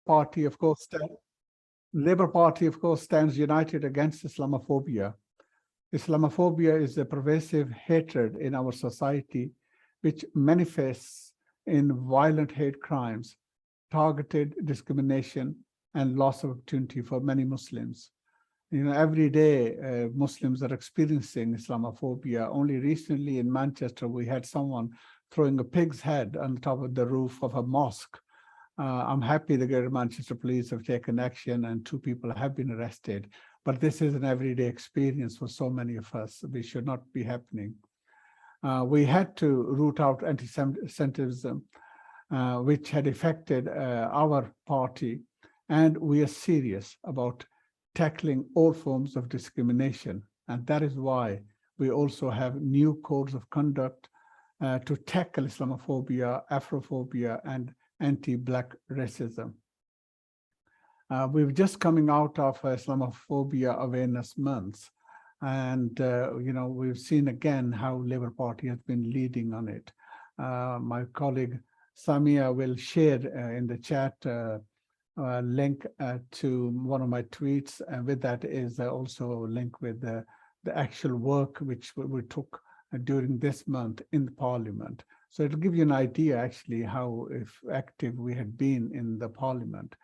Party, of course, Labour Party, of course, stands united against Islamophobia. Islamophobia is a pervasive hatred in our society, which manifests in violent hate crimes, targeted discrimination, and loss of opportunity for many Muslims. Every day Muslims are experiencing Islamophobia. Only recently in Manchester, we had someone throwing a pig's head on top of the roof of a mosque. I'm happy the Greater Manchester Police have taken action and 2 people have been arrested. But this is an everyday experience for so many of us. This should not be happening. We had to root out anti-Semitism, which had affected our party, and we are serious about tackling all forms of discrimination. And that is why we also have new codes of conduct to tackle Islamophobia, Afrophobia, and anti-Black racism. We've just coming out of Islamophobia Awareness Month, and we've seen again how Labour Party has been leading on it. My colleague Samia will share in the chat a link to one of my tweets, and with that is also a link with the actual work which we took during this month in the Parliament. So it'll give you an idea actually how active we had been in the Parliament.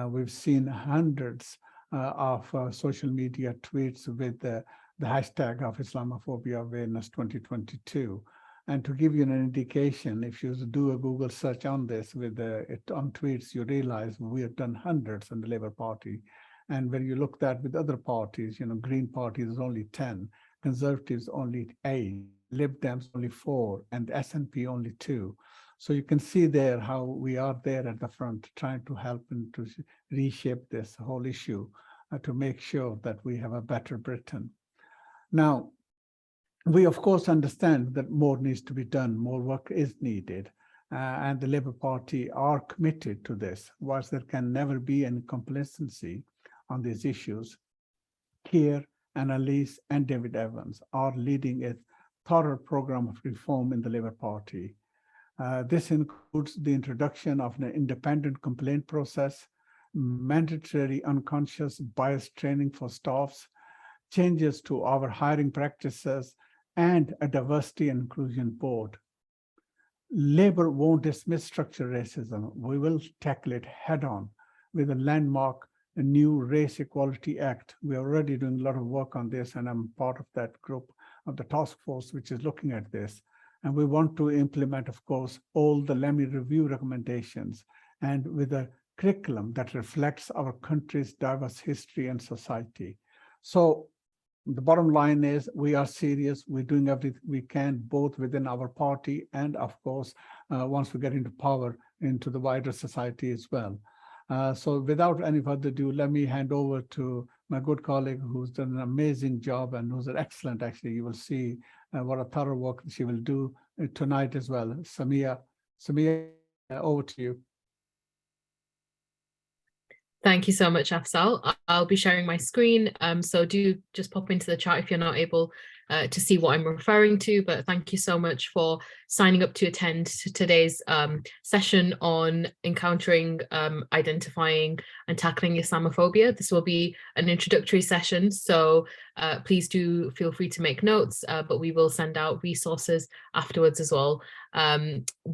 We've seen hundreds of social media tweets with the hashtag of Islamophobia Awareness 2022. And to give you an indication, if you do a Google search on this with it on tweets, you realize we have done hundreds in the Labour Party. And when you look at with other parties, Green Party is only 10, Conservatives only 8, Lib Dems only 4, and SNP only 2. So you can see there how we are there at the front trying to help and to reshape this whole issue to make sure that we have a better Britain. Now, we of course understand that more needs to be done, more work is needed, and the Labour Party are committed to this. Whilst there can never be any complacency on these issues, Keir, Annalise, and David Evans are leading a thorough program of reform in the Labour Party. This includes the introduction of an independent complaint process, mandatory unconscious bias training for staffs, changes to our hiring practices, and a diversity and inclusion board. Labour won't dismiss structural racism. We will tackle it head on with a landmark, a new Race Equality Act. We're already doing a lot of work on this, and I'm part of that group of the task force which is looking at this. And we want to implement, of course, all the Lemmy Review recommendations, and with a curriculum that reflects our country's diverse history and society. So the bottom line is we are serious. We're doing everything we can, both within our party and, of course, once we get into power, into the wider society as well. So without any further ado, let me hand over to my good colleague who's done an amazing job and who's an excellent, actually. You will see what a thorough work she will do tonight as well. Samia, over to you. Thank you so much, Afzal. I'll be sharing my screen, so do just pop into the chat if you're not able to see what I'm referring to, but thank you so much for signing up to attend to today's session on encountering, identifying and tackling Islamophobia. This will be an introductory session, so please do feel free to make notes, but we will send out resources afterwards as well.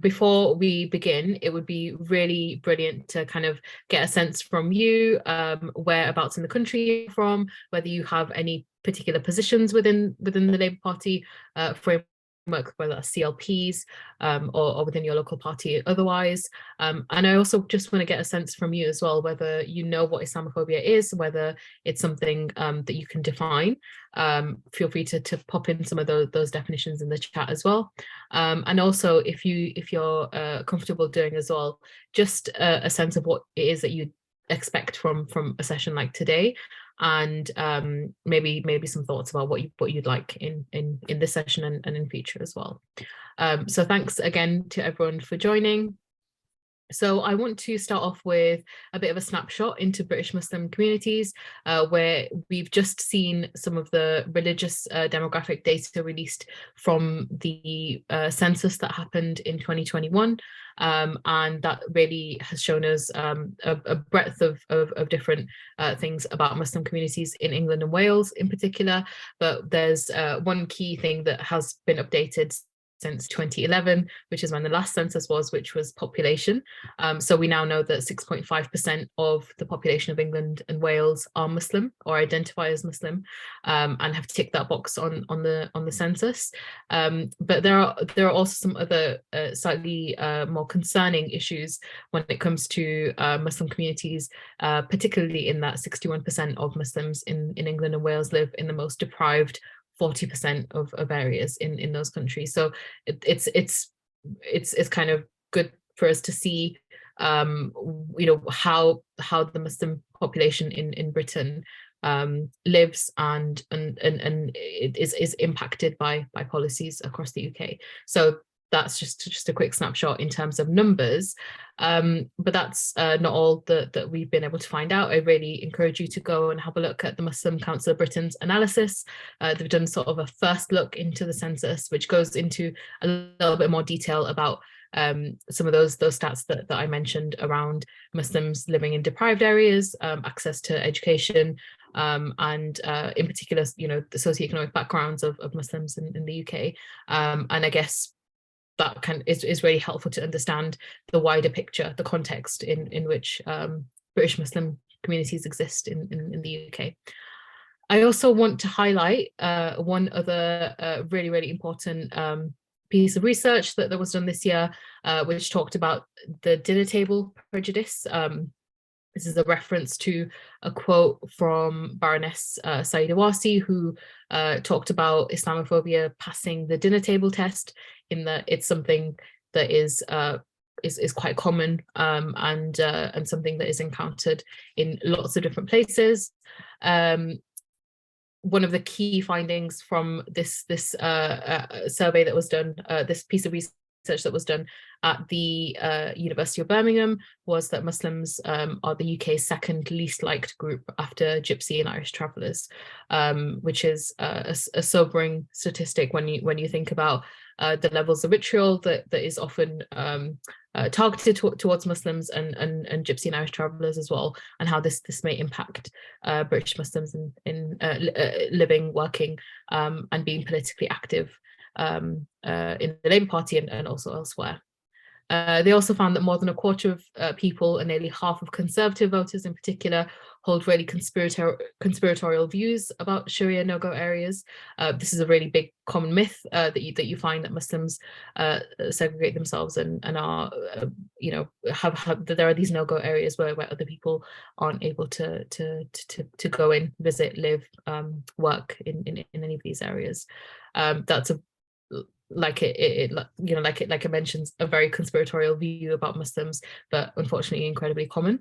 Before we begin, it would be really brilliant to kind of get a sense from you, whereabouts in the country you're from, whether you have any particular positions within the Labour Party framework, whether that's CLPs or within your local party otherwise. And I also just want to get a sense from you as well, whether you know what Islamophobia is, whether it's something that you can define. Feel free to pop in some of those definitions in the chat as well. And also if you're comfortable doing as well, just a sense of what it is that you expect from a session like today, and maybe some thoughts about what you'd like in this session and in future as well. So thanks again to everyone for joining. So I want to start off with a bit of a snapshot into British Muslim communities, where we've just seen some of the religious demographic data released from the census that happened in 2021. And that really has shown us a breadth of different things about Muslim communities in England and Wales in particular. But there's one key thing that has been updated since 2011, which is when the last census was, which was population. So we now know that 6.5% of the population of England and Wales are Muslim or identify as Muslim, and have ticked that box on the census. But there are also some other slightly more concerning issues when it comes to Muslim communities, particularly in that 61% of Muslims in England and Wales live in the most deprived 40% of areas in those countries. So it's kind of good for us to see how the Muslim population in Britain lives and it is impacted by policies across the UK. So that's just a quick snapshot in terms of numbers, but that's not all that we've been able to find out. I really encourage you to go and have a look at the Muslim Council of Britain's analysis. They've done sort of a first look into the census, which goes into a little bit more detail about some of those stats that I mentioned around Muslims living in deprived areas, access to education, and in particular, the socioeconomic backgrounds of Muslims in the UK. And I guess that is really helpful to understand the wider picture, the context in which British Muslim communities exist in the UK. I also want to highlight one other really, really important piece of research that was done this year, which talked about the dinner table prejudice. This is a reference to a quote from Baroness Saida Wasi, who talked about Islamophobia passing the dinner table test, in that it's something that is quite common, and something that is encountered in lots of different places. One of the key findings from this survey that was done, this piece of research that was done at the University of Birmingham, was that Muslims are the UK's second least liked group after Gypsy and Irish travellers, which is a sobering statistic when you think about the levels of vitriol that is often targeted towards Muslims and Gypsy and Irish travellers as well, and how this may impact British Muslims in living, working, and being politically active in the Labour Party and also elsewhere. They also found that more than a quarter of people, and nearly half of Conservative voters in particular, hold really conspiratorial views about Sharia no-go areas. This is a really big common myth that you find, that Muslims segregate themselves and are have there are these no-go areas where other people aren't able to go in, visit, live, work in any of these areas. That's a like it mentions, a very conspiratorial view about Muslims, but unfortunately incredibly common.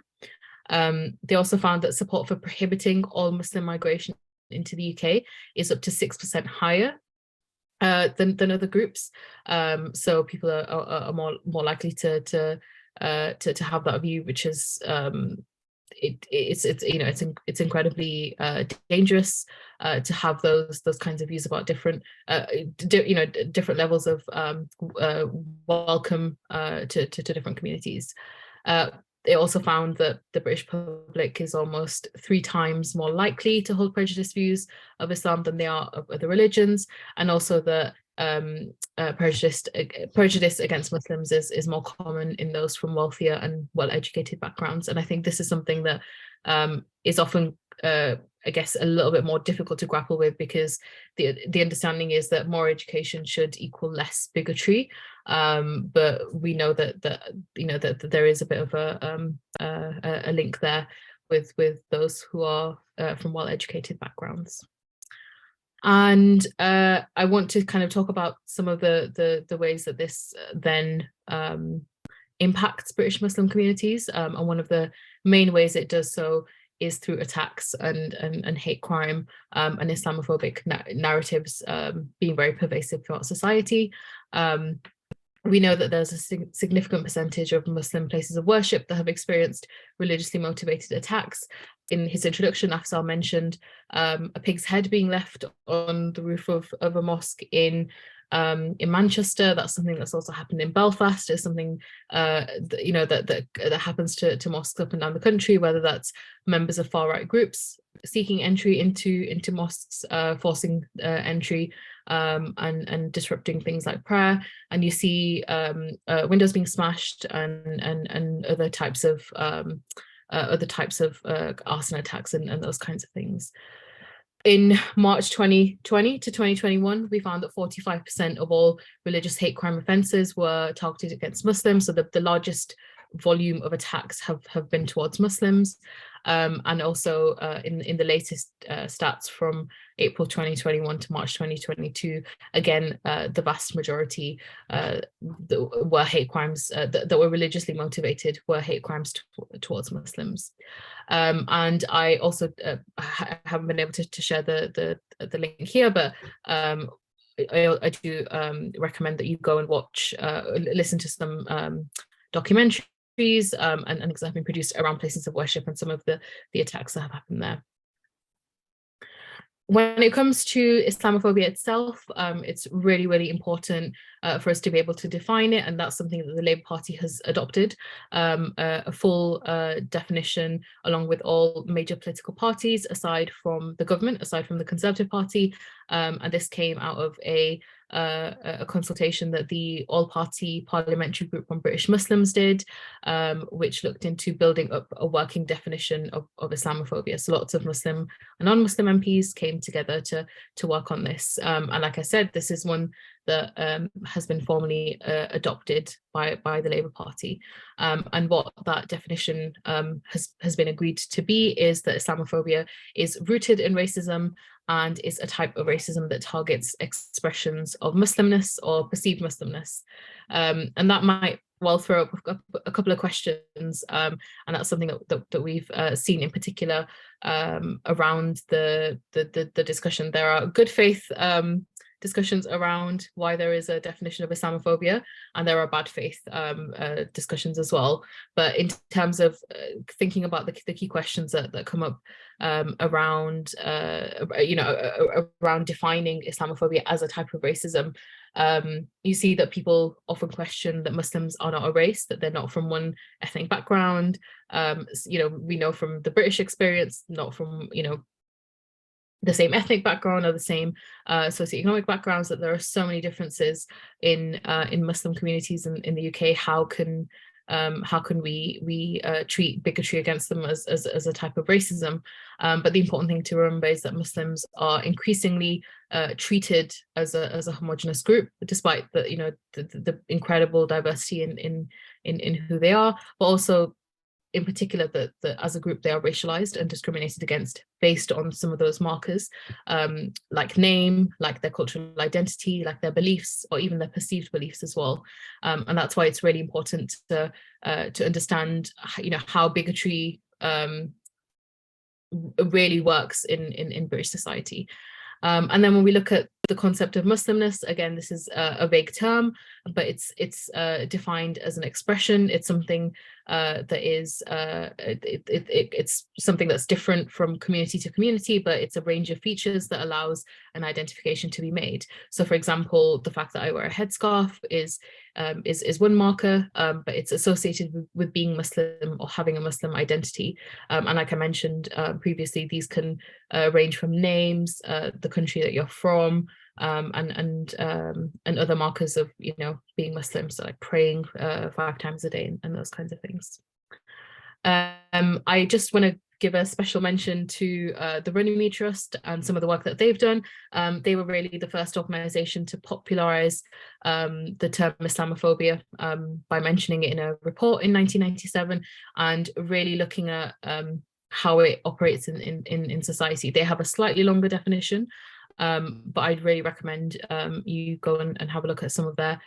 They also found that support for prohibiting all Muslim migration into the UK is up to 6% higher than other groups. So people are more likely to have that view, which is it's incredibly dangerous to have those kinds of views about different different levels of welcome to different communities. They also found that the British public is almost 3 times more likely to hold prejudiced views of Islam than they are of other religions, and also that prejudice against Muslims is more common in those from wealthier and well-educated backgrounds. And I think this is something that is often I guess a little bit more difficult to grapple with, because the understanding is that more education should equal less bigotry, but we know that there is a bit of a link there with those who are from well-educated backgrounds. And I want to kind of talk about some of the ways that this then impacts British Muslim communities, and one of the main ways it does so is through attacks and hate crime, and Islamophobic narratives being very pervasive throughout society. We know that there's a significant percentage of Muslim places of worship that have experienced religiously motivated attacks. In his introduction, Afzal mentioned a pig's head being left on the roof of a mosque in Manchester. That's something that's also happened in Belfast. It's something that happens to mosques up and down the country, whether that's members of far-right groups seeking entry into mosques, forcing entry, and disrupting things like prayer. And you see windows being smashed and other types of arson attacks and those kinds of things. In March 2020 to 2021, we found that 45% of all religious hate crime offences were targeted against Muslims. So the largest volume of attacks have been towards Muslims. And also in the latest stats from April 2021 to March 2022, again, the vast majority were hate crimes that were religiously motivated, were hate crimes towards Muslims. And I also haven't been able to share the link here, but I do recommend that you go and watch, listen to some documentaries and things that have been produced around places of worship and some of the attacks that have happened there. When it comes to Islamophobia itself, it's really, really important for us to be able to define it, and that's something that the Labour Party has adopted, a full definition along with all major political parties aside from the government, aside from the Conservative Party, and this came out of a consultation that the all-party parliamentary group on British Muslims did, which looked into building up a working definition of Islamophobia. So lots of Muslim and non-Muslim MPs came together to work on this. And like I said, this is one that has been formally adopted by the Labour Party. And what that definition has been agreed to be is that Islamophobia is rooted in racism and is a type of racism that targets expressions of Muslimness or perceived Muslimness. And that might well throw up a couple of questions, and that's something that we've seen in particular around the discussion. There are good faith discussions around why there is a definition of Islamophobia, and there are bad faith discussions as well. But in terms of thinking about the key questions that come up around around defining Islamophobia as a type of racism, you see that people often question that Muslims are not a race, that they're not from one ethnic background. We know from the British experience, not from the same ethnic background or the same socioeconomic backgrounds, that there are so many differences in Muslim communities in the UK. How can we treat bigotry against them as a type of racism? But the important thing to remember is that Muslims are increasingly treated as a homogenous group, despite the incredible diversity in who they are, but also in particular that as a group they are racialized and discriminated against based on some of those markers, like name, like their cultural identity, like their beliefs, or even their perceived beliefs as well. And that's why it's really important to understand how bigotry really works in British society. And then when we look at the concept of Muslimness, again, this is a vague term, but it's defined as an expression. It's something that is it's something that's different from community to community, but it's a range of features that allows an identification to be made. So, for example, the fact that I wear a headscarf is one marker, but it's associated with being Muslim or having a Muslim identity. And like I mentioned previously, these can range from names, the country that you're from, and other markers of being Muslim, so like praying 5 times a day and those kinds of things. I just want to give a special mention to the Runnymede Trust and some of the work that they've done. They were really the first organisation to popularise the term Islamophobia by mentioning it in a report in 1997 and really looking at how it operates in society. They have a slightly longer definition, but I'd really recommend you go and have a look at some of their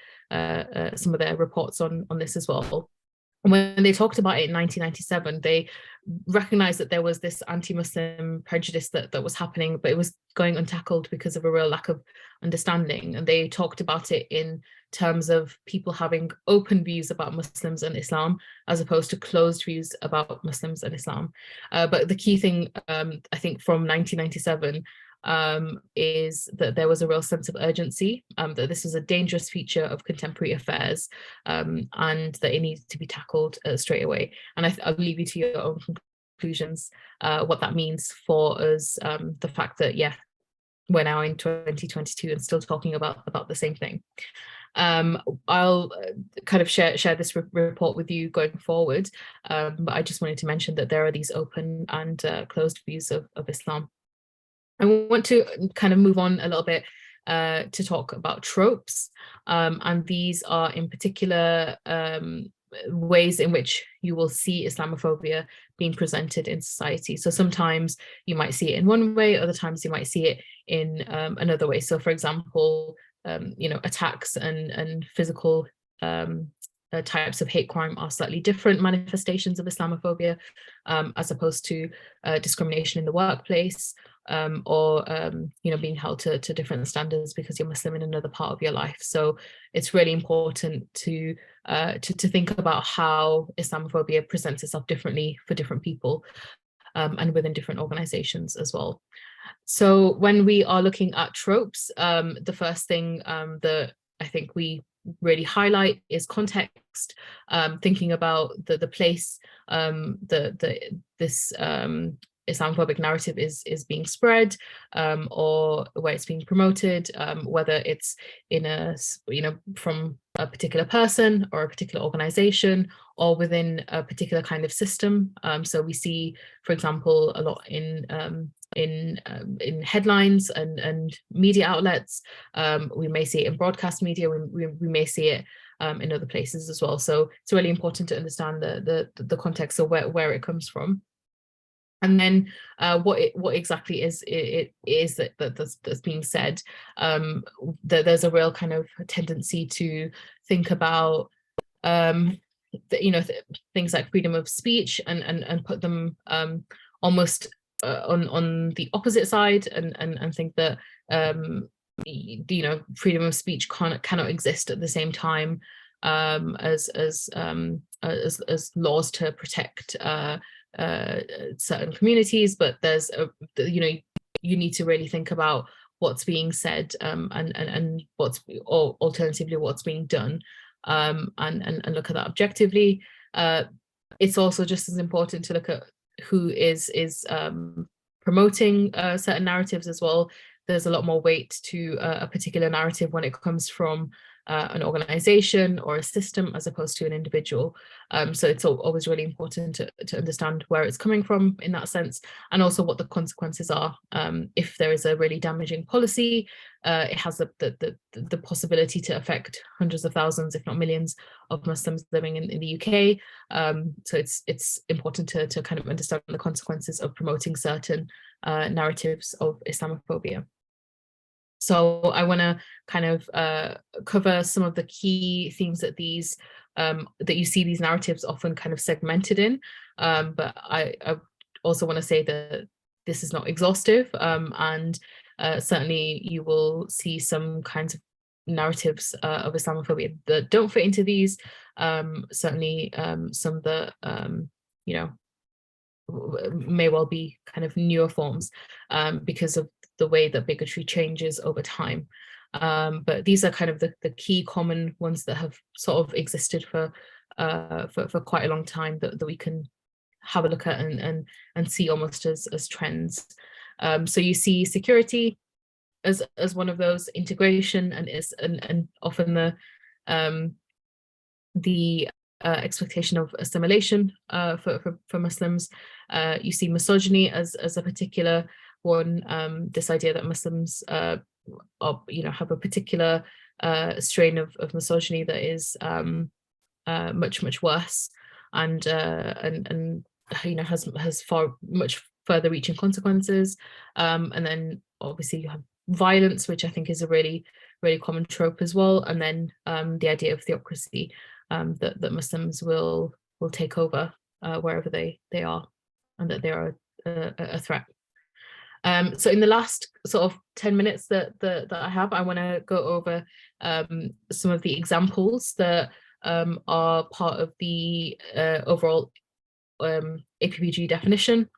reports on this as well. when they talked about it in 1997, they recognized that there was this anti-Muslim prejudice that was happening, but it was going untackled because of a real lack of understanding. And they talked about it in terms of people having open views about Muslims and Islam, as opposed to closed views about Muslims and Islam. But the key thing, I think, from 1997 is that there was a real sense of urgency, that this is a dangerous feature of contemporary affairs, and that it needs to be tackled straight away. And I'll leave you to your own conclusions, what that means for us, the fact that, yeah, we're now in 2022 and still talking about the same thing. I'll kind of share this report with you going forward, but I just wanted to mention that there are these open and closed views of Islam. I want to kind of move on a little bit to talk about tropes, and these are in particular ways in which you will see Islamophobia being presented in society. So sometimes you might see it in one way, other times you might see it in another way. So for example, attacks and physical types of hate crime are slightly different manifestations of Islamophobia, as opposed to discrimination in the workplace, or being held to different standards because you're Muslim in another part of your life. So it's really important to think about how Islamophobia presents itself differently for different people, and within different organizations as well. So when we are looking at tropes, the first thing that I think we really highlight is context, thinking about the place this Islamophobic narrative is being spread, or where it's being promoted, whether it's in from a particular person or a particular organization, or within a particular kind of system. So we see, for example, a lot in headlines and media outlets. We may see it in broadcast media. We may see it in other places as well. So it's really important to understand the context of where it comes from. And then what exactly is that's being said. There's a real kind of tendency to think about things like freedom of speech and put them almost on the opposite side, and think that freedom of speech cannot exist at the same time as laws to protect certain communities. But there's you need to really think about what's being said, and what's, or alternatively what's being done, and look at that objectively. It's also just as important to look at who is promoting certain narratives as well. There's a lot more weight to a particular narrative when it comes from an organization or a system as opposed to an individual. So it's always really important to understand where it's coming from in that sense, and also what the consequences are. If there is a really damaging policy, it has the possibility to affect hundreds of thousands, if not millions, of Muslims living in the UK. So it's important to kind of understand the consequences of promoting certain narratives of Islamophobia. So I want to kind of cover some of the key themes that these that you see these narratives often kind of segmented in, but I also want to say that this is not exhaustive, and certainly you will see some kinds of narratives of Islamophobia that don't fit into these. Certainly some that may well be kind of newer forms, because of the way that bigotry changes over time. But these are kind of the key common ones that have sort of existed for quite a long time, that we can have a look at and see almost as trends. So you see security as one of those, integration, and often the expectation of assimilation for Muslims. You see misogyny as a particular one, this idea that Muslims have a particular strain of misogyny that is much worse, and has much further reaching consequences. And then obviously you have violence, which I think is a really common trope as well. And then the idea of theocracy, that Muslims will take over wherever they are, and that they are a threat. So in the last sort of 10 minutes that I have, I want to go over some of the examples that are part of the overall APPG definition.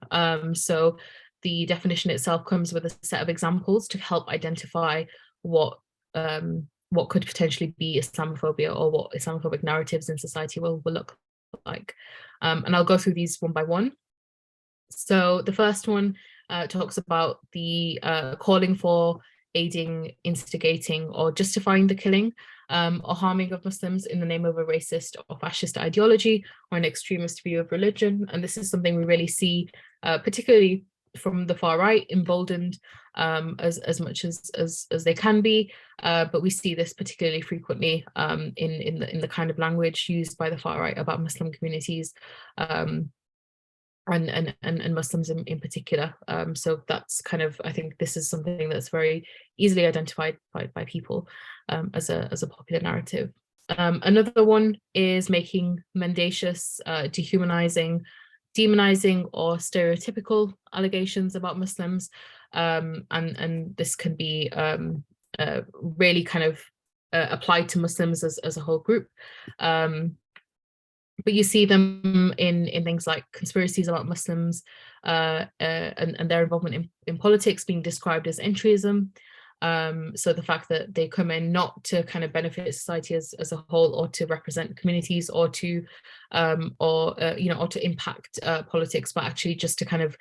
So the definition itself comes with a set of examples to help identify what could potentially be Islamophobia, or what Islamophobic narratives in society will look like. And I'll go through these one by one. So the first one talks about the calling for, aiding, instigating, or justifying the killing or harming of Muslims in the name of a racist or fascist ideology or an extremist view of religion. And this is something we really see, particularly from the far right, emboldened as much as they can be, but we see this particularly frequently in the kind of language used by the far right about Muslim communities. And Muslims in particular. So that's kind of, I think this is something that's very easily identified by people as a popular narrative. Another one is making mendacious, dehumanizing, demonizing, or stereotypical allegations about Muslims. And this can be really kind of applied to Muslims as a whole group. But you see them in things like conspiracies about Muslims and their involvement in politics being described as entryism. So the fact that they come in not to kind of benefit society as a whole, or to represent communities, or to or to impact politics, but actually just to kind of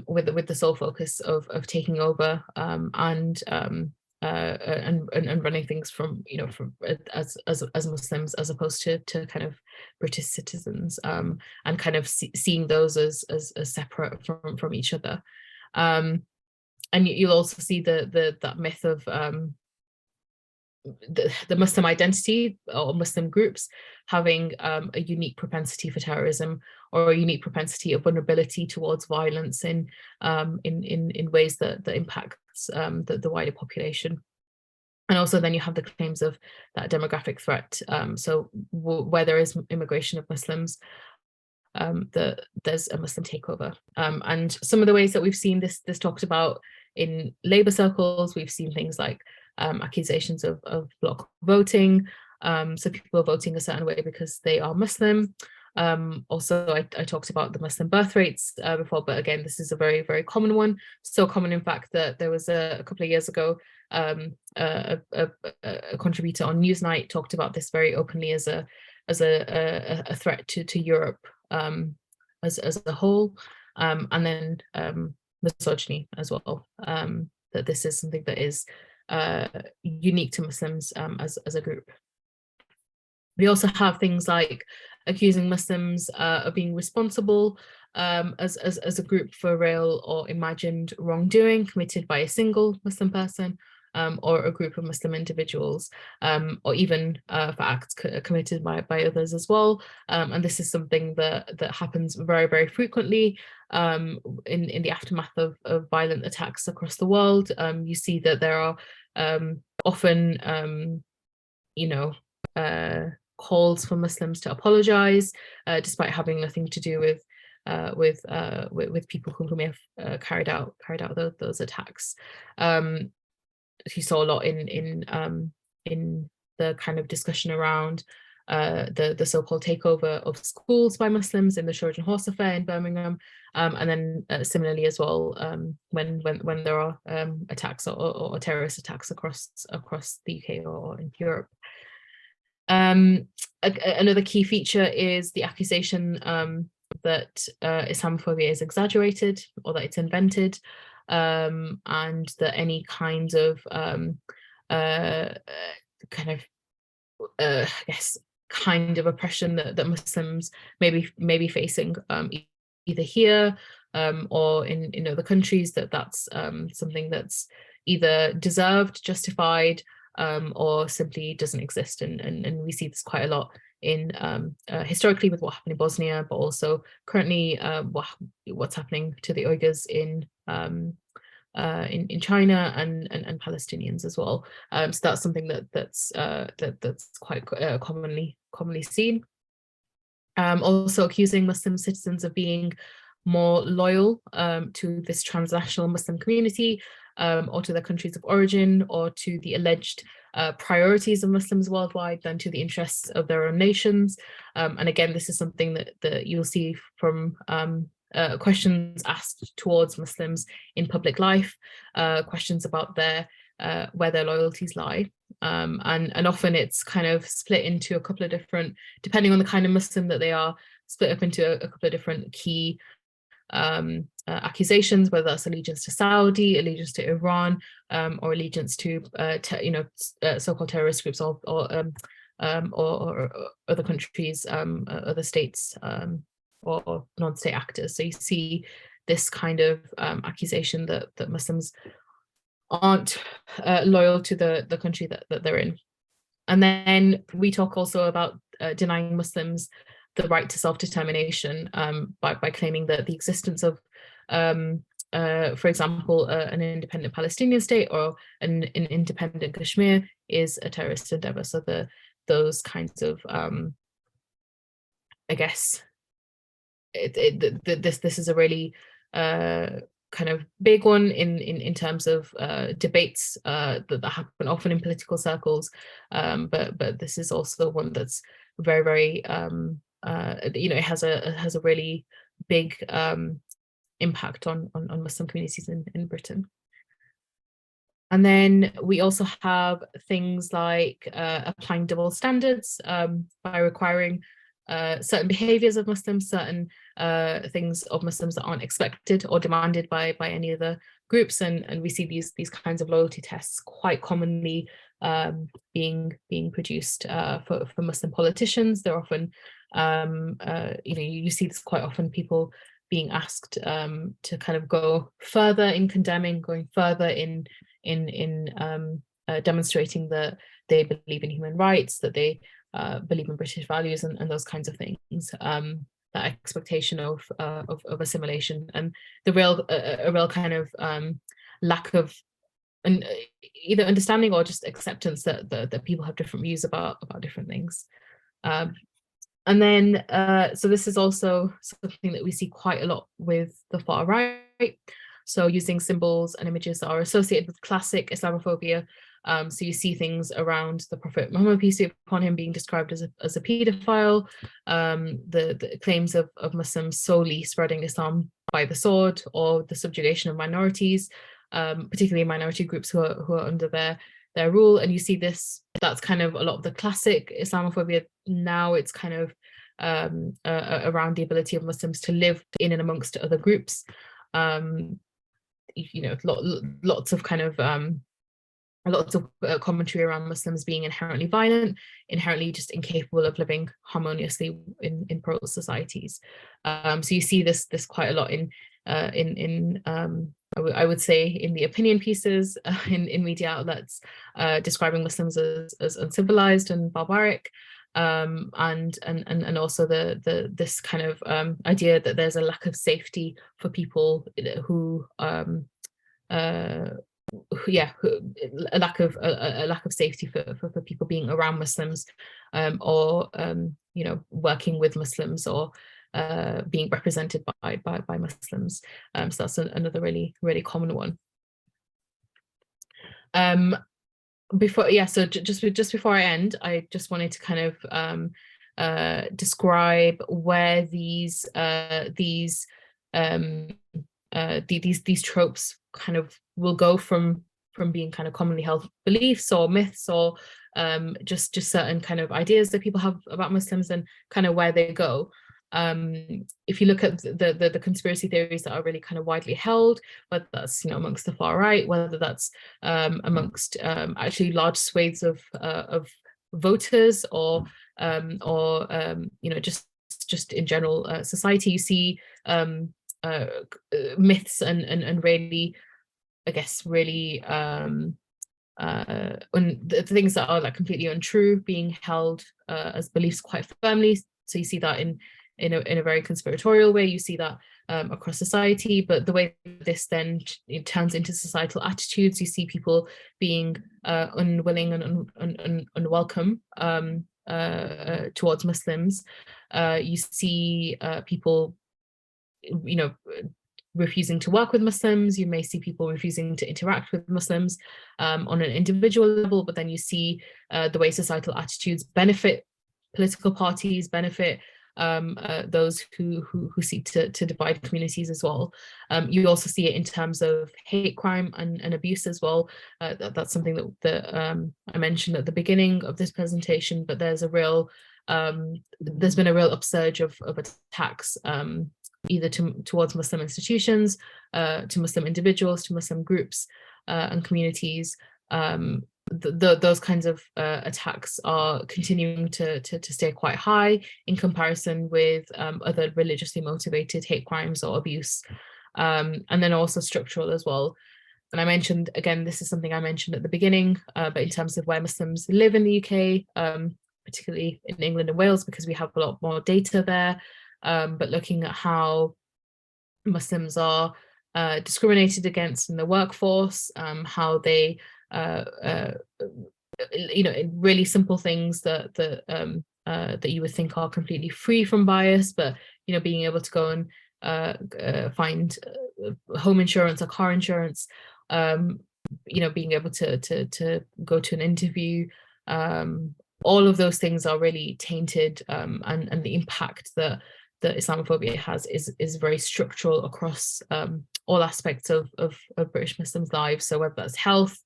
with the sole focus of taking over and running things from as Muslims, as opposed to kind of British citizens, and kind of seeing those as separate from each other. And you'll also see that myth of the Muslim identity or Muslim groups having a unique propensity for terrorism, or a unique propensity of vulnerability towards violence in ways that impacts the wider population. And also then you have the claims of that demographic threat. So where there is immigration of Muslims, that there's a Muslim takeover. And some of the ways that we've seen this talked about in Labour circles, we've seen things like accusations of block voting. So people are voting a certain way because they are Muslim. Also, I talked about the Muslim birth rates before, but again, this is a very, very common one. So common, in fact, that there was a couple of years ago, a contributor on Newsnight talked about this very openly as a threat to Europe as a whole, and then misogyny as well. That this is something that is unique to Muslims as a group. We also have things like accusing Muslims of being responsible as a group for real or imagined wrongdoing committed by a single Muslim person, or a group of Muslim individuals, or even for acts committed by others as well. And this is something that happens very, very frequently in the aftermath of violent attacks across the world. You see that there are often, calls for Muslims to apologize, despite having nothing to do with people who may have carried out those attacks. You saw a lot in the kind of discussion around the so-called takeover of schools by Muslims in the Trojan Horse affair in Birmingham, and then similarly as well when there are attacks or terrorist attacks across the UK or in Europe. Another key feature is the accusation that Islamophobia is exaggerated, or that it's invented, and that any kinds of kind of oppression that Muslims may be facing, either here or in other countries, that's something that's either deserved, justified, or simply doesn't exist. And we see this quite a lot in historically with what happened in Bosnia, but also currently what's happening to the Uyghurs in China and Palestinians as well. So that's something that's quite commonly seen. Also accusing Muslim citizens of being more loyal to this transnational Muslim community, or to their countries of origin, or to the alleged priorities of Muslims worldwide than to the interests of their own nations. And again, this is something that you'll see from questions asked towards Muslims in public life, questions about where their loyalties lie. And often it's kind of split into a couple of different, depending on the kind of Muslim that they are, split up into a couple of different key accusations, whether that's allegiance to Saudi, allegiance to Iran, or allegiance to so-called terrorist groups or other countries, other states, or non-state actors. So you see this kind of accusation that Muslims aren't loyal to the country that they're in. And then we talk also about denying Muslims the right to self-determination by claiming that the existence of, for example, an independent Palestinian state or an independent Kashmir is a terrorist endeavor. So those kinds of, I guess, this is a really kind of big one in terms of debates that happen often in political circles, but this is also one that's very, very it has a really big impact on Muslim communities in Britain. And then we also have things like applying double standards by requiring certain behaviors of Muslims, certain things of Muslims that aren't expected or demanded by any other groups, and we see these kinds of loyalty tests quite commonly being produced for Muslim politicians. They're often, you see this quite often, people being asked to kind of go further in condemning, going further in demonstrating that they believe in human rights, that they believe in British values and those kinds of things. That expectation of assimilation, and a real kind of lack of either understanding or just acceptance that people have different views about different things. And then, so this is also something that we see quite a lot with the far right. So using symbols and images that are associated with classic Islamophobia. So you see things around the Prophet Muhammad, peace be upon him, being described as a paedophile, the claims of Muslims solely spreading Islam by the sword, or the subjugation of minorities, particularly minority groups who are under their rule. And you see this, that's kind of a lot of the classic Islamophobia. Now it's kind of around the ability of Muslims to live in and amongst other groups. Lots of kind of commentary around Muslims being inherently violent, inherently just incapable of living harmoniously in pro societies. So you see this quite a lot in I would say in the opinion pieces in media outlets, describing Muslims as uncivilized and barbaric, and also this kind of idea that there's a lack of safety for people who a lack of safety for people being around Muslims, or working with Muslims, or being represented by Muslims. So that's another really, really common one. So just before I end, I just wanted to kind of describe where these tropes kind of will go from being kind of commonly held beliefs or myths, or just certain kind of ideas that people have about Muslims, and kind of where they go. If you look at the conspiracy theories that are really kind of widely held, whether that's amongst the far right, whether that's amongst actually large swathes of voters, or just in general society, you see myths and really, I guess, really the things that are like completely untrue being held as beliefs quite firmly. So you see that in a very conspiratorial way. You see that across society, but the way this then turns into societal attitudes, you see people being unwilling and unwelcome towards Muslims, You see people, you know, refusing to work with Muslims. You may see people refusing to interact with Muslims on an individual level, but then you see the way societal attitudes benefit political parties, benefit those who seek to divide communities as well. You also see it in terms of hate crime and abuse as well. That's something that I mentioned at the beginning of this presentation, but there's a real there's been a real upsurge of attacks either towards Muslim institutions, to Muslim individuals, to Muslim groups and communities. Those kinds of attacks are continuing to stay quite high in comparison with other religiously motivated hate crimes or abuse, and then also structural as well. And I mentioned, again, this is something I mentioned at the beginning, but in terms of where Muslims live in the UK, particularly in England and Wales, because we have a lot more data there, but looking at how Muslims are discriminated against in the workforce, how they you know, really simple things that you would think are completely free from bias, but you know, being able to go and find home insurance or car insurance, you know, being able to go to an interview, all of those things are really tainted, and the impact that Islamophobia has is very structural across all aspects of British Muslims' lives. So whether that's health,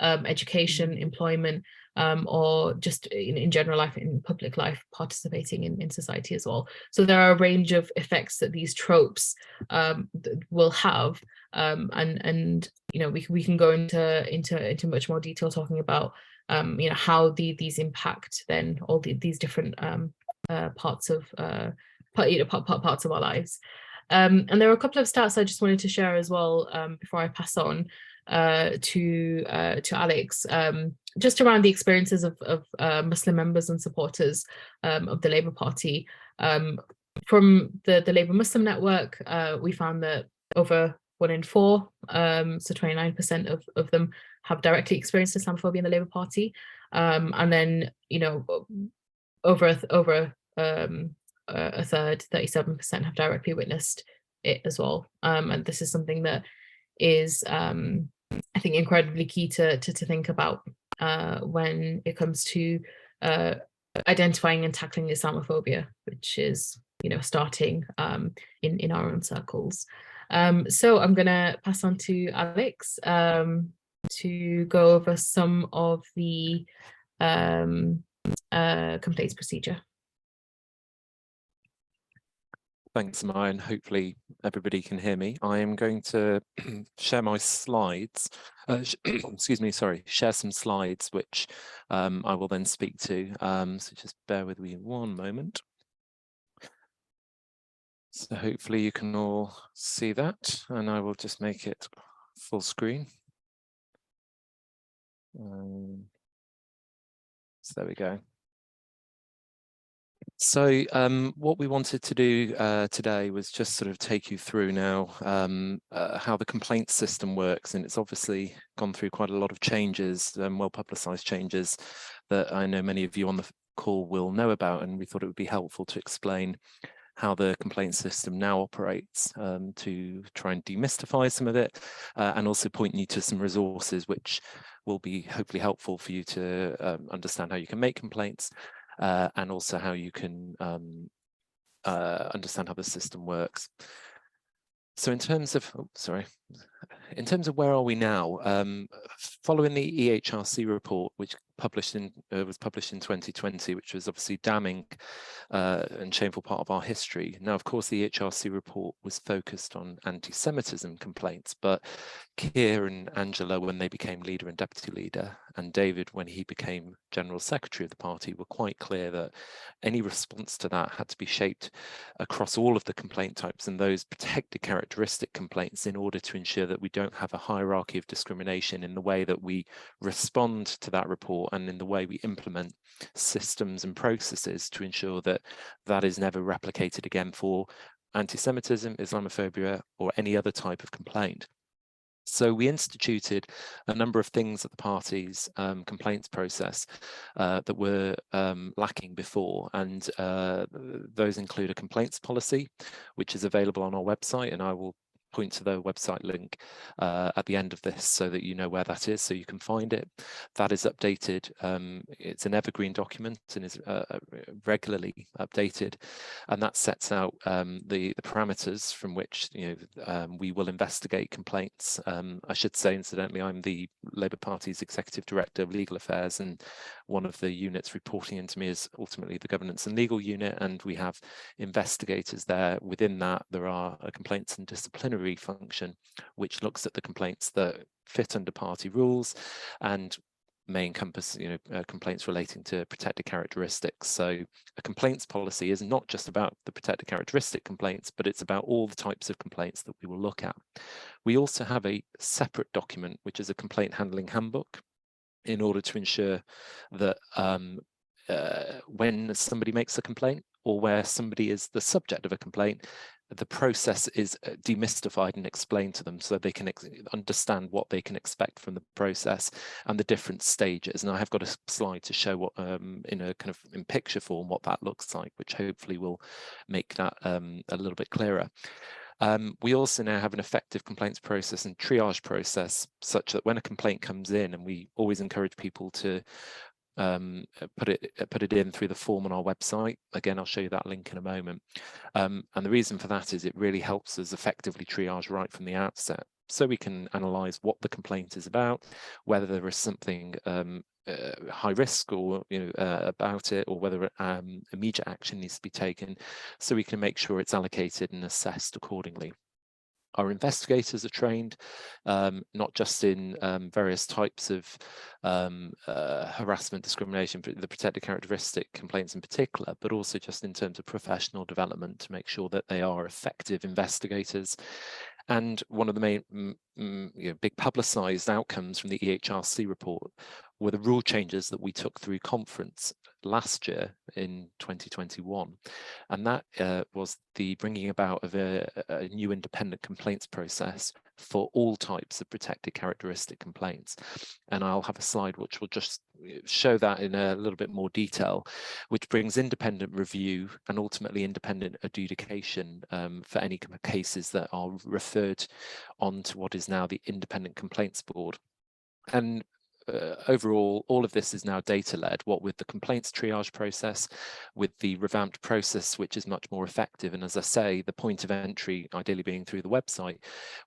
education, employment, or just in general life, in public life, participating in society as well. So there are a range of effects that these tropes will have, and you know, we can go into much more detail talking about you know, how these impact then all these different parts of parts of our lives. And there are a couple of stats I just wanted to share as well before I pass on to Alex, just around the experiences of Muslim members and supporters of the Labour Party. From the Labour Muslim Network, we found that over 1 in 4, so 29% of them have directly experienced Islamophobia in the Labour Party, and then, you know, over a third, 37%, have directly witnessed it as well. And this is something that is, I think, incredibly key to think about when it comes to identifying and tackling Islamophobia, which is, you know, starting in our own circles. So I'm going to pass on to Alex to go over some of the complaints procedure. Thanks, Maya, and hopefully everybody can hear me. I am going to share my slides, excuse me, sorry, share some slides, which I will then speak to. So just bear with me one moment. So hopefully you can all see that, and I will just make it full screen. So there we go. So what we wanted to do today was just sort of take you through now how the complaint system works, and it's obviously gone through quite a lot of changes, well-publicized changes that I know many of you on the call will know about, and we thought it would be helpful to explain how the complaint system now operates, to try and demystify some of it, and also point you to some resources which will be hopefully helpful for you to understand how you can make complaints, and also how you can understand how the system works. So in terms of, in terms of where are we now, following the EHRC report, which was published in 2020, which was obviously damning and shameful part of our history. Now, of course, the EHRC report was focused on anti-Semitism complaints, but Keir and Angela, when they became leader and deputy leader, and David, when he became general secretary of the party, were quite clear that any response to that had to be shaped across all of the complaint types and those protected characteristic complaints, in order to ensure that we don't have a hierarchy of discrimination in the way that we respond to that report and in the way we implement systems and processes to ensure that that is never replicated again for anti-Semitism, Islamophobia, or any other type of complaint. So we instituted a number of things at the party's complaints process that were lacking before, and those include a complaints policy, which is available on our website, and I will point to the website link at the end of this so that you know where that is, so you can find it. That is updated. It's an evergreen document and is regularly updated, and that sets out the parameters from which we will investigate complaints. I should say, incidentally, I'm the Labour Party's Executive Director of Legal Affairs, and one of the units reporting into me is ultimately the Governance and Legal Unit, and we have investigators there. Within that, there are a complaints and disciplinary function, which looks at the complaints that fit under party rules and may encompass complaints relating to protected characteristics. So a complaints policy is not just about the protected characteristic complaints, but it's about all the types of complaints that we will look at. We also have a separate document, which is a complaint handling handbook, in order to ensure that when somebody makes a complaint, or where somebody is the subject of a complaint, the process is demystified and explained to them so they can understand what they can expect from the process and the different stages. And I have got a slide to show what in a kind of in picture form what that looks like, which hopefully will make that a little bit clearer. We also now have an effective complaints process and triage process, such that when a complaint comes in, and we always encourage people to put it in through the form on our website. Again, I'll show you that link in a moment. And the reason for that is it really helps us effectively triage right from the outset, so we can analyze what the complaint is about, whether there is something high risk or about it, or whether immediate action needs to be taken, so we can make sure it's allocated and assessed accordingly. Our investigators are trained not just in various types of harassment, discrimination, the protected characteristic complaints in particular, but also just in terms of professional development to make sure that they are effective investigators. And one of the main big publicised outcomes from the EHRC report were the rule changes that we took through conference last year in 2021. And that was the bringing about of a new independent complaints process for all types of protected characteristic complaints. And I'll have a slide which will just show that in a little bit more detail, which brings independent review and ultimately independent adjudication for any cases that are referred on to what is now the Independent Complaints Board. And overall, all of this is now data-led, what with the complaints triage process, with the revamped process, which is much more effective. And as I say, the point of entry, ideally being through the website,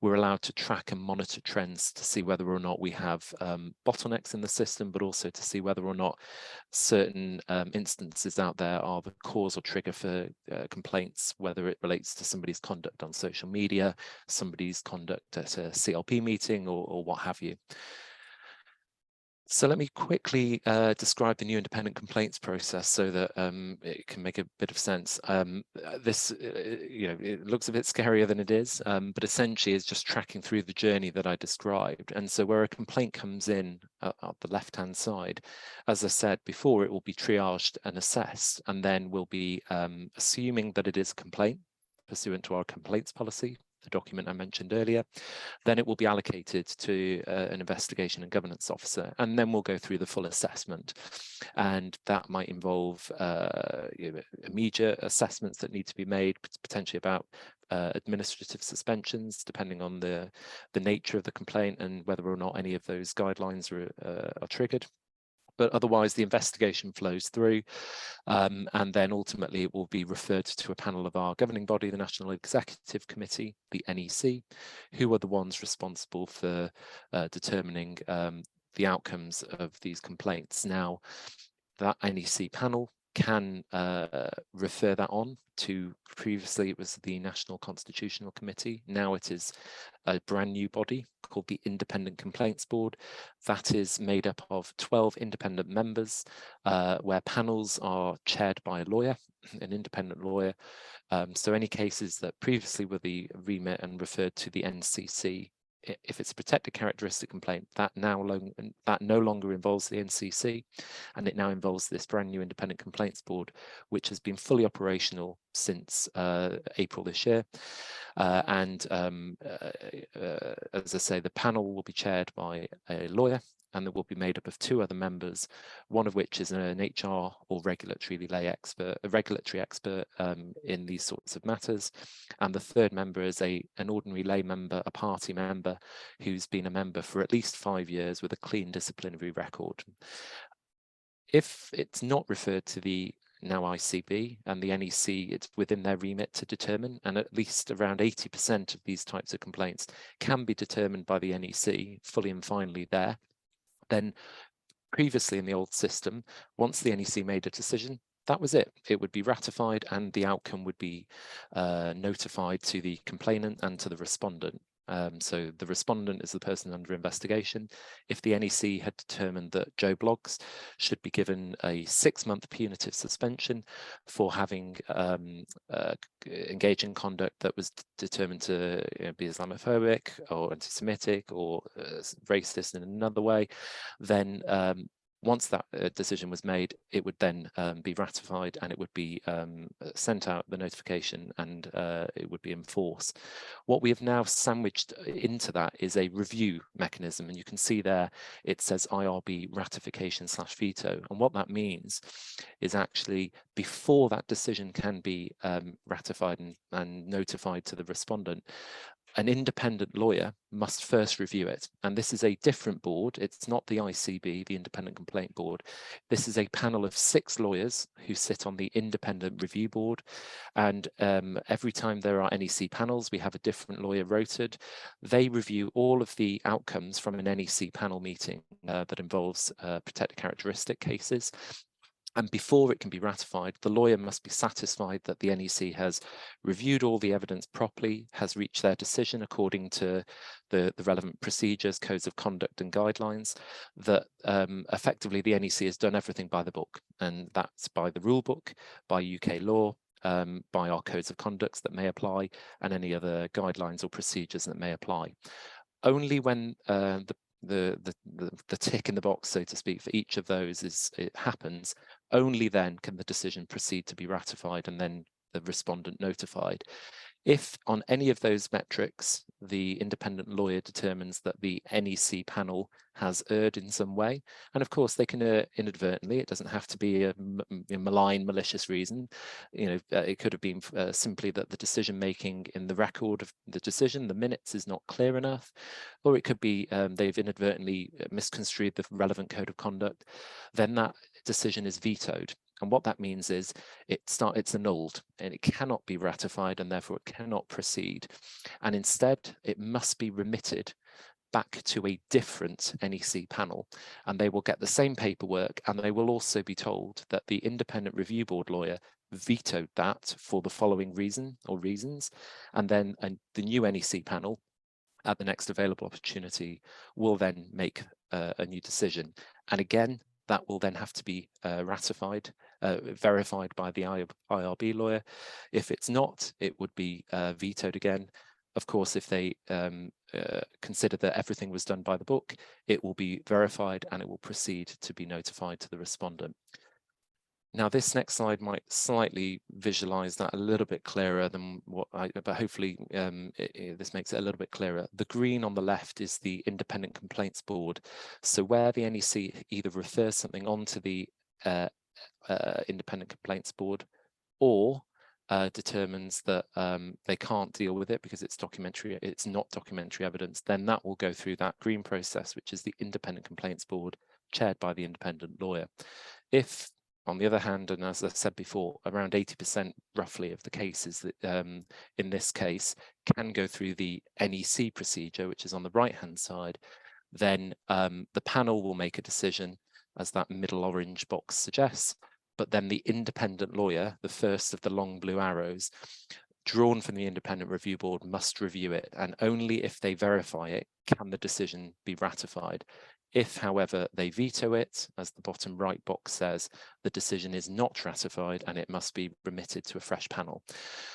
we're allowed to track and monitor trends to see whether or not we have bottlenecks in the system, but also to see whether or not certain instances out there are the cause or trigger for complaints, whether it relates to somebody's conduct on social media, somebody's conduct at a CLP meeting, or what have you. So let me quickly describe the new independent complaints process so that it can make a bit of sense. This, it looks a bit scarier than it is, but essentially is just tracking through the journey that I described. And so where a complaint comes in at the left-hand side, as I said before, it will be triaged and assessed, and then we'll be assuming that it is a complaint pursuant to our complaints policy, the document I mentioned earlier. Then it will be allocated to an investigation and governance officer, and then we'll go through the full assessment. And that might involve immediate assessments that need to be made, potentially about administrative suspensions, depending on the nature of the complaint and whether or not any of those guidelines are triggered. But otherwise, the investigation flows through, and then ultimately it will be referred to a panel of our governing body, the National Executive Committee, the NEC, who are the ones responsible for determining the outcomes of these complaints. Now, that NEC panel can refer that on to, previously it was the National Constitutional Committee. Now it is a brand new body called the Independent Complaints Board. That is made up of 12 independent members, where panels are chaired by a lawyer, an independent lawyer. So any cases that previously were the remit and referred to the NCC, if it's a protected characteristic complaint, that no longer involves the NCC, and it now involves this brand new Independent Complaints Board, which has been fully operational since April this year. As I say, the panel will be chaired by a lawyer, and it will be made up of 2 other members, one of which is an HR or regulatory expert in these sorts of matters, and the 3rd member is an ordinary lay member, a party member, who's been a member for at least 5 years with a clean disciplinary record. If it's not referred to the now ICB and the NEC, it's within their remit to determine, and at least around 80% of these types of complaints can be determined by the NEC fully and finally there. Then previously in the old system, once the NEC made a decision, that was it. It would be ratified and the outcome would be notified to the complainant and to the respondent. So the respondent is the person under investigation. If the NEC had determined that Joe Bloggs should be given a 6-month punitive suspension for having engaged in conduct that was determined to be Islamophobic or anti-Semitic or racist in another way, then once that decision was made, it would then be ratified, and it would be sent out, the notification, and it would be in force. What we have now sandwiched into that is a review mechanism, and you can see there it says IRB ratification/veto. And what that means is actually before that decision can be ratified and notified to the respondent, an independent lawyer must first review it. And this is a different board. It's not the ICB, the Independent Complaint Board. This is a panel of 6 lawyers who sit on the Independent Review Board. And every time there are NEC panels, we have a different lawyer rotated. They review all of the outcomes from an NEC panel meeting that involves protected characteristic cases. And before it can be ratified, the lawyer must be satisfied that the NEC has reviewed all the evidence properly, has reached their decision according to the relevant procedures, codes of conduct and guidelines, that effectively the NEC has done everything by the book. And that's by the rule book, by UK law, by our codes of conduct that may apply, and any other guidelines or procedures that may apply. Only when the tick in the box, so to speak, for each of those happens, only then can the decision proceed to be ratified and then the respondent notified. If on any of those metrics, the independent lawyer determines that the NEC panel has erred in some way, and of course they can inadvertently, it doesn't have to be a malign, malicious reason. It could have been simply that the decision making in the record of the decision, the minutes, is not clear enough, or it could be they've inadvertently misconstrued the relevant code of conduct. Then that decision is vetoed. And what that means is it's annulled and it cannot be ratified, and therefore it cannot proceed. And instead, it must be remitted back to a different NEC panel, and they will get the same paperwork, and they will also be told that the Independent Review Board lawyer vetoed that for the following reason or reasons, and then the new NEC panel at the next available opportunity will then make a new decision. And again, that will then have to be ratified, verified by the IRB lawyer. If it's not, it would be vetoed again. Of course, if they consider that everything was done by the book, it will be verified and it will proceed to be notified to the respondent. Now, this next slide might slightly visualize that a little bit clearer than but hopefully this makes it a little bit clearer. The green on the left is the Independent Complaints Board. So where the NEC either refers something onto the Independent Complaints Board or determines that they can't deal with it because it's not documentary evidence, then that will go through that green process, which is the Independent Complaints Board chaired by the independent lawyer. If, on the other hand, and as I said before, around 80% roughly of the cases that in this case can go through the NEC procedure, which is on the right-hand side, then the panel will make a decision, as that middle orange box suggests, but then the independent lawyer, the first of the long blue arrows, drawn from the Independent Review Board, must review it, and only if they verify it can the decision be ratified. If, however, they veto it, as the bottom right box says, the decision is not ratified and it must be remitted to a fresh panel.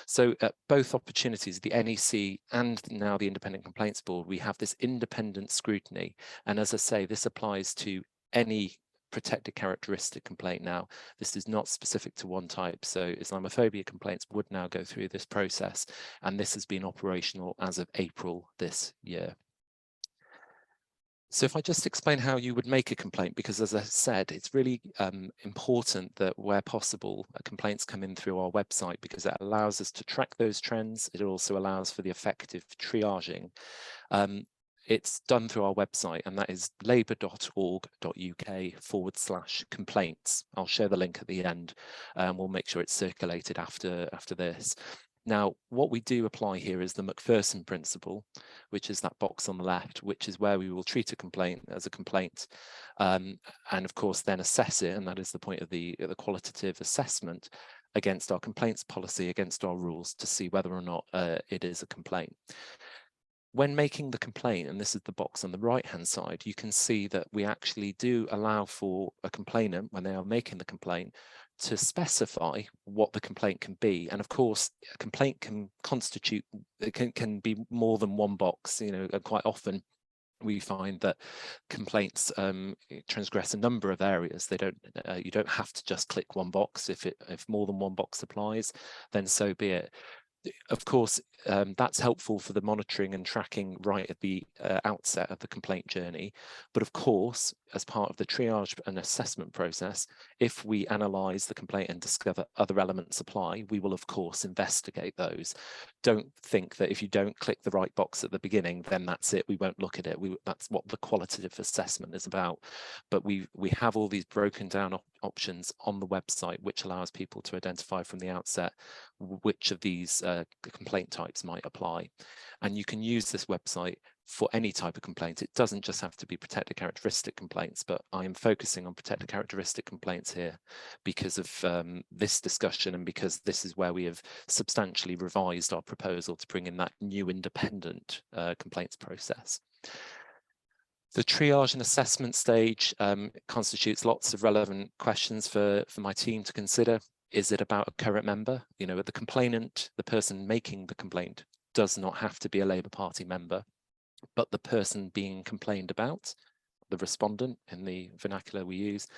So at both opportunities, the NEC and now the Independent Complaints Board, we have this independent scrutiny. And as I say, this applies to any protected characteristic complaint now. This is not specific to one type, so Islamophobia complaints would now go through this process, and this has been operational as of April this year. So if I just explain how you would make a complaint, because as I said, it's really important that where possible, complaints come in through our website, because it allows us to track those trends. It also allows for the effective triaging. It's done through our website, and that is labour.org.uk/complaints. I'll share the link at the end, and we'll make sure it's circulated after this. Now, what we do apply here is the Macpherson principle, which is that box on the left, which is where we will treat a complaint as a complaint, and of course then assess it, and that is the point of the qualitative assessment against our complaints policy, against our rules, to see whether or not it is a complaint. When making the complaint, and this is the box on the right-hand side, you can see that we actually do allow for a complainant, when they are making the complaint, to specify what the complaint can be. And of course, a complaint can constitute, it can be more than one box. You know, quite often we find that complaints transgress a number of areas. They don't, you don't have to just click one box. If more than one box applies, then so be it. Of course, that's helpful for the monitoring and tracking right at the outset of the complaint journey. But of course, as part of the triage and assessment process, if we analyse the complaint and discover other elements apply, we will of course investigate those. Don't think that if you don't click the right box at the beginning, then that's it, we won't look at it. That's what the qualitative assessment is about. But we have all these broken down options on the website, which allows people to identify from the outset which of these complaint types might apply. And you can use this website for any type of complaint. It doesn't just have to be protected characteristic complaints, but I am focusing on protected characteristic complaints here because of this discussion, and because this is where we have substantially revised our proposal to bring in that new independent complaints process. The triage and assessment stage constitutes lots of relevant questions for my team to consider. Is it about a current member? You know, the complainant, the person making the complaint, does not have to be a Labour Party member, but the person being complained about, the respondent in the vernacular we use,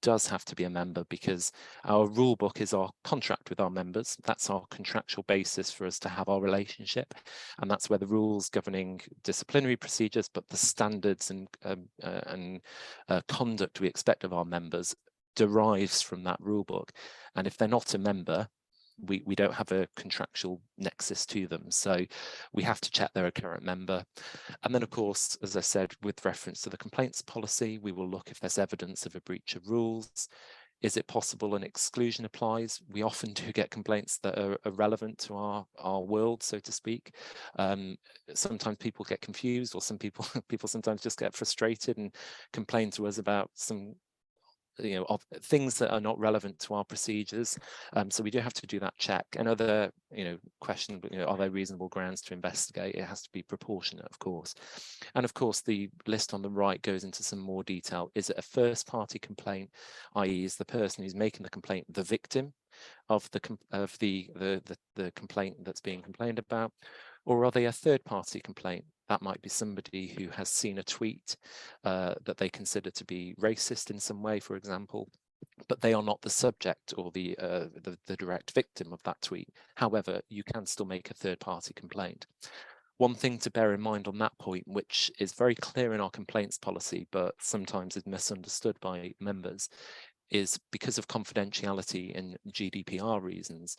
does have to be a member, because our rule book is our contract with our members. That's our contractual basis for us to have our relationship, and that's where the rules governing disciplinary procedures, but the standards and conduct we expect of our members derives from that rule book. And if they're not a member, we don't have a contractual nexus to them, so we have to check they're a current member. And then of course, as I said, with reference to the complaints policy, we will look if there's evidence of a breach of rules. Is it possible an exclusion applies? We often do get complaints that are relevant to our world, so to speak. Sometimes people get confused, or some people sometimes just get frustrated and complain to us about some of things that are not relevant to our procedures. So we do have to do that check. Another question, are there reasonable grounds to investigate? It has to be proportionate, of course. And of course, the list on the right goes into some more detail. Is it a first party complaint, i.e. is the person who's making the complaint the victim of the complaint that's being complained about? Or are they a third-party complaint? That might be somebody who has seen a tweet that they consider to be racist in some way, for example, but they are not the subject or the direct victim of that tweet. However, you can still make a third-party complaint. One thing to bear in mind on that point, which is very clear in our complaints policy, but sometimes is misunderstood by members, is because of confidentiality and GDPR reasons,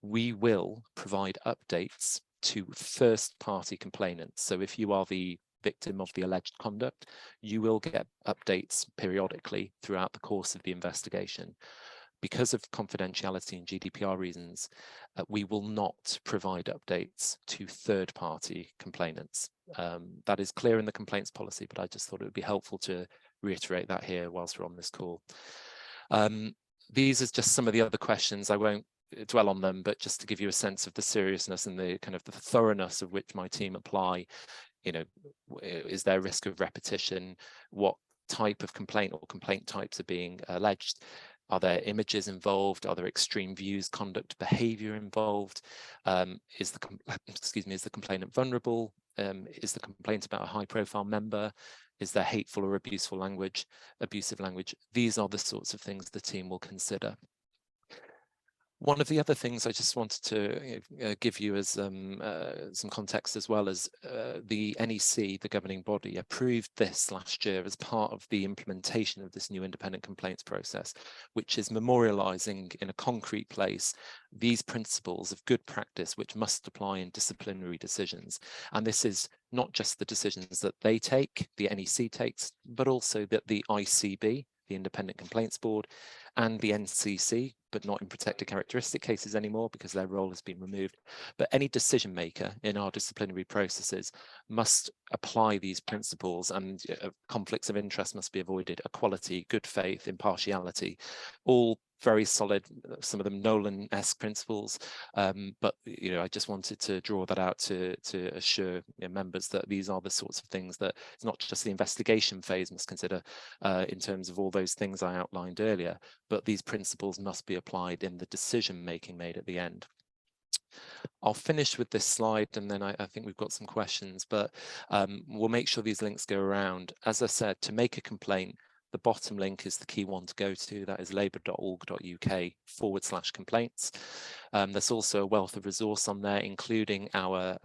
we will provide updates to first-party complainants. So if you are the victim of the alleged conduct, you will get updates periodically throughout the course of the investigation. Because of confidentiality and GDPR reasons, we will not provide updates to third-party complainants. That is clear in the complaints policy, but I just thought it would be helpful to reiterate that here whilst we're on this call. These are just some of the other questions. I won't dwell on them, but just to give you a sense of the seriousness and the kind of the thoroughness of which my team apply. Is there a risk of repetition? What type of complaint or complaint types are being alleged? Are there images involved? Are there extreme views, conduct, behavior involved? Is the complainant vulnerable? Is the complaint about a high profile member? Is there hateful or abusive language? These are the sorts of things the team will consider. One of the other things I just wanted to give you as some context as well as the NEC, the governing body, approved this last year as part of the implementation of this new independent complaints process, which is memorializing in a concrete place these principles of good practice which must apply in disciplinary decisions. And this is not just the decisions that they take, the NEC takes, but also that the ICB, the Independent Complaints Board, and the NCC, but not in protected characteristic cases anymore because their role has been removed. But any decision maker in our disciplinary processes must apply these principles, and conflicts of interest must be avoided, equality, good faith, impartiality, all very solid, some of them Nolan-esque principles, but I just wanted to draw that out to assure members that these are the sorts of things that it's not just the investigation phase must consider in terms of all those things I outlined earlier, but these principles must be applied in the decision making made at the end. I'll finish with this slide, and then I think we've got some questions, but we'll make sure these links go around. As I said, to make a complaint, the bottom link is the key one to go to. That is labour.org.uk/complaints. There's also a wealth of resource on there, including our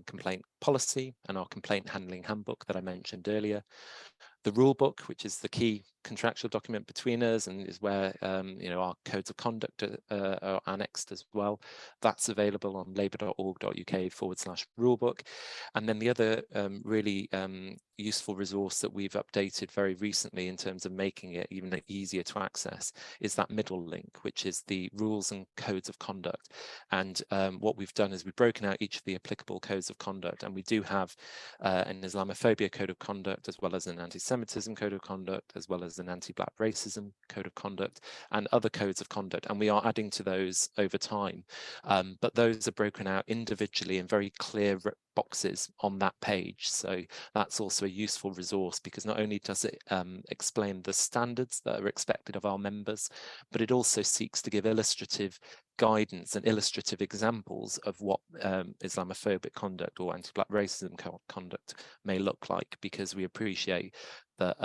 complaint policy and our complaint handling handbook that I mentioned earlier. The rule book, which is the key contractual document between us and is where our codes of conduct are annexed as well. That's available on labour.org.uk/rulebook. And then the other really useful resource that we've updated very recently in terms of making it even easier to access is that middle link, which is the rules and codes of conduct. And what we've done is we've broken out each of the applicable codes of conduct, and we do have an Islamophobia code of conduct, as well as an anti-Semitism code of conduct, as well as an anti-Black racism code of conduct, and other codes of conduct, and we are adding to those over time, but those are broken out individually in very clear boxes on that page. So that's also a useful resource, because not only does it explain the standards that are expected of our members, but it also seeks to give illustrative guidance and illustrative examples of what Islamophobic conduct or anti-Black racism conduct may look like, because we appreciate that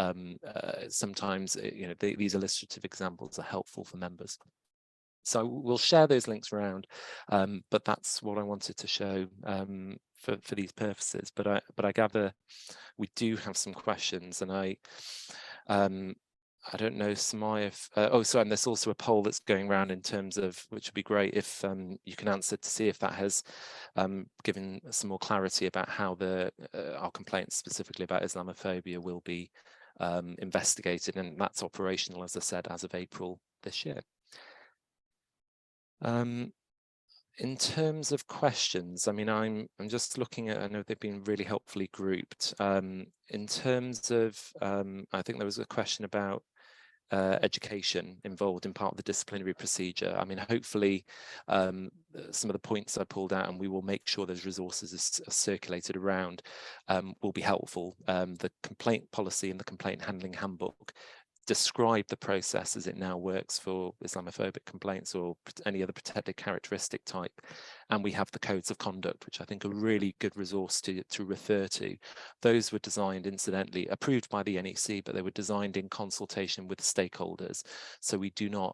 sometimes these illustrative examples are helpful for members. So we'll share those links around, but that's what I wanted to show for these purposes. But I gather we do have some questions, and I don't know, Samaya, and there's also a poll that's going around in terms of, which would be great if you can answer to see if that has given some more clarity about how our complaints specifically about Islamophobia will be investigated, and that's operational, as I said, as of April this year. In terms of questions, I mean, I'm just looking at, I know they've been really helpfully grouped. In terms of, I think there was a question about education involved in part of the disciplinary procedure. I mean, hopefully some of the points I pulled out, and we will make sure those resources are circulated around, will be helpful. The complaint policy and the complaint handling handbook describe the process as it now works for Islamophobic complaints or any other protected characteristic type. And we have the codes of conduct, which I think are really good resource to refer to. Those were designed, incidentally, approved by the NEC, but they were designed in consultation with stakeholders. So we didn't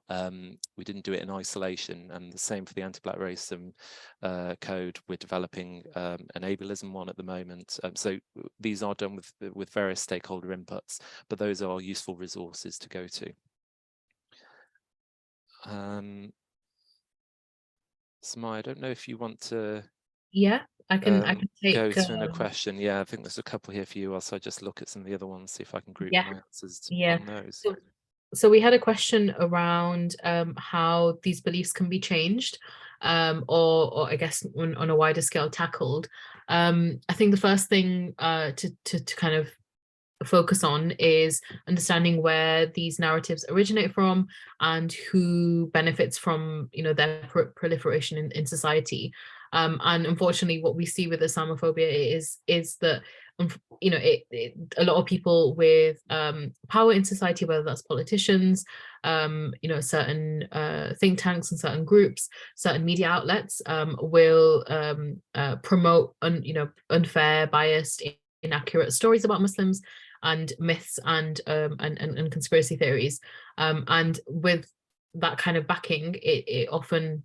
do it in isolation. And the same for the anti-Black racism code. We're developing an ableism one at the moment. So these are done with various stakeholder inputs, but those are useful resources to go to. Samaya, I don't know if you want to. Yeah, I can take go to a question. Yeah, I think there's a couple here for you. Also, I just look at some of the other ones, see if I can group my answers on those. So we had a question around how these beliefs can be changed, or I guess on a wider scale tackled. I think the first thing to kind of focus on is understanding where these narratives originate from and who benefits from their proliferation in society. And unfortunately, what we see with Islamophobia is that a lot of people with power in society, whether that's politicians, certain think tanks and certain groups, certain media outlets, will promote unfair, biased, inaccurate stories about Muslims, and myths and conspiracy theories. And with that kind of backing, it often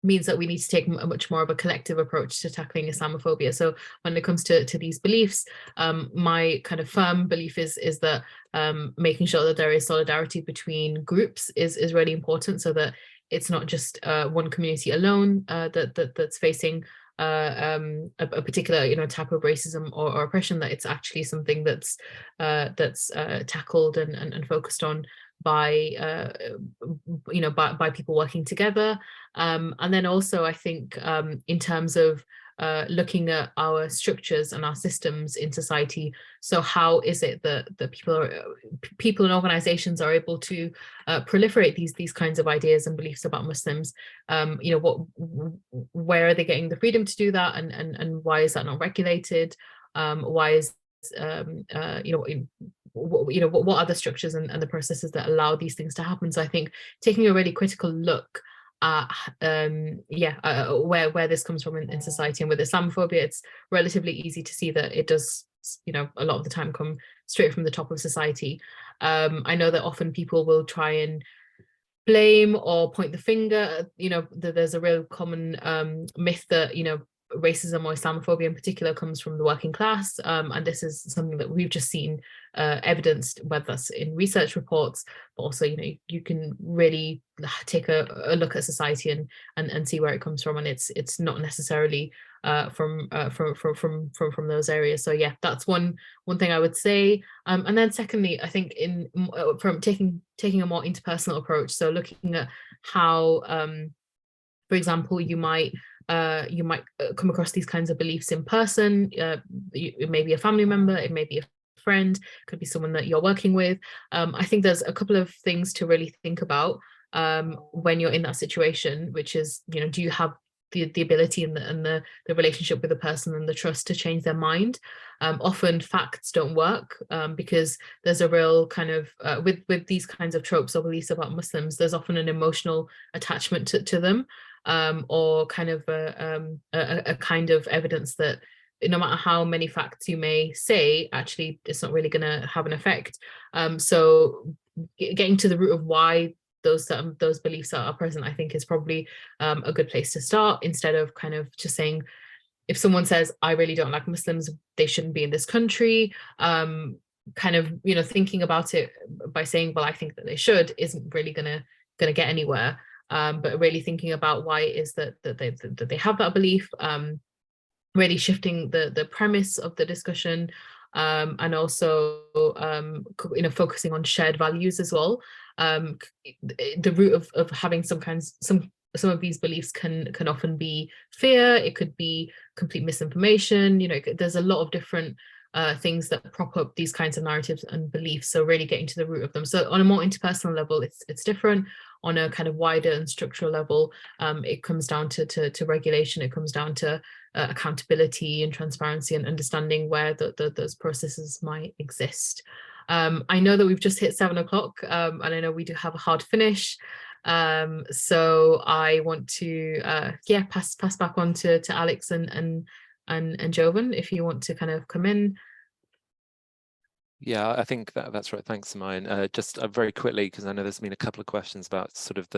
means that we need to take a much more of a collective approach to tackling Islamophobia. So when it comes to these beliefs, my kind of firm belief is that making sure that there is solidarity between groups is really important, so that it's not just one community alone that's facing a particular type of racism or oppression, that it's actually something that's tackled and focused on by by people working together. And then also I think in terms of looking at our structures and our systems in society, so how is it that people and organizations are able to proliferate these kinds of ideas and beliefs about Muslims? Where are they getting the freedom to do that, and why is that not regulated? Why is what are the structures and the processes that allow these things to happen? So I think taking a really critical look at where this comes from in society. And with Islamophobia, it's relatively easy to see that it does a lot of the time come straight from the top of society. I know that often people will try and blame or point the finger. There's a real common myth that racism or Islamophobia in particular comes from the working class, and this is something that we've just seen evidenced, whether that's in research reports, but also you can really take a look at society and see where it comes from, and it's not necessarily from those areas. So yeah, that's one thing I would say. And then secondly, I think from taking a more interpersonal approach, so looking at how for example, you might come across these kinds of beliefs in person. It may be a family member, it may be a friend, could be someone that you're working with. I think there's a couple of things to really think about when you're in that situation, which is, do you have the ability and the relationship with the person and the trust to change their mind? Often facts don't work because there's a real kind of with these kinds of tropes or beliefs about Muslims, there's often an emotional attachment to them, or kind of a kind of evidence that no matter how many facts you may say, actually it's not really going to have an effect. So getting to the root of why those beliefs are present, I think, is probably a good place to start, instead of kind of just saying, if someone says, I really don't like Muslims, they shouldn't be in this country, kind of thinking about it by saying, well, I think that they should, isn't really gonna get anywhere. But really thinking about why it is that they have that belief, really shifting the premise of the discussion, and also focusing on shared values as well. The root of having some of these beliefs can often be fear. It could be complete misinformation. There's a lot of different things that prop up these kinds of narratives and beliefs. So really getting to the root of them. So on a more interpersonal level, it's different. On a kind of wider and structural level, it comes down to regulation. It comes down to accountability and transparency and understanding where those processes might exist. I know that we've just hit 7 o'clock, and I know we do have a hard finish. So I want to pass back on to Alex and Jovan, if you want to kind of come in. Yeah, I think that's right. Thanks, Simone. Just very quickly, because I know there's been a couple of questions about sort of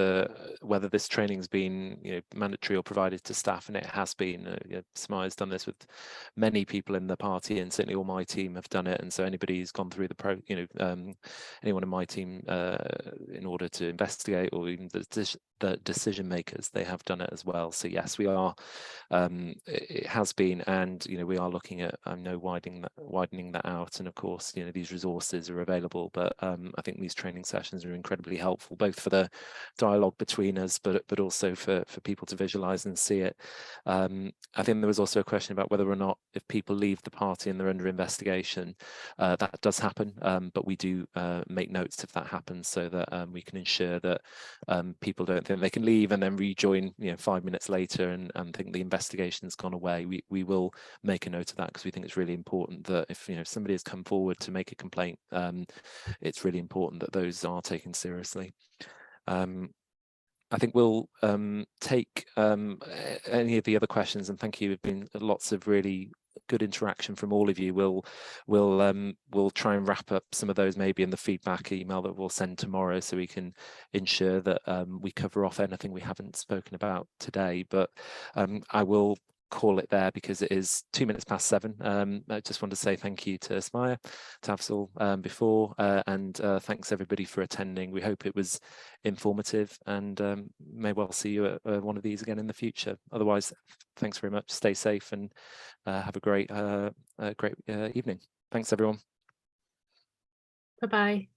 whether this training's been mandatory or provided to staff, and it has been. Simone's done this with many people in the party, and certainly all my team have done it. And so anybody who's gone through anyone in my team in order to investigate, or even the decision makers, they have done it as well. So yes, we are. It has been, and we are looking at widening that out, and of course these resources are available, but I think these training sessions are incredibly helpful, both for the dialogue between us, but also for people to visualize and see it. I think there was also a question about whether or not, if people leave the party and they're under investigation, that does happen, but we do make notes if that happens, so that we can ensure that people don't think they can leave and then rejoin 5 minutes later and think the investigation's gone away. We will make a note of that, because we think it's really important that if somebody has come forward to make a complaint, it's really important that those are taken seriously. I think we'll take any of the other questions, and thank you. Have been lots of really good interaction from all of you. We'll try and wrap up some of those maybe in the feedback email that we'll send tomorrow, so we can ensure that we cover off anything we haven't spoken about today. But I will call it there because it is 7:02. I just want to say thank you to Ismaia, to Afzal before, and thanks everybody for attending. We hope it was informative, and may well see you at one of these again in the future. Otherwise, thanks very much. Stay safe and have a great evening. Thanks everyone. Bye-bye.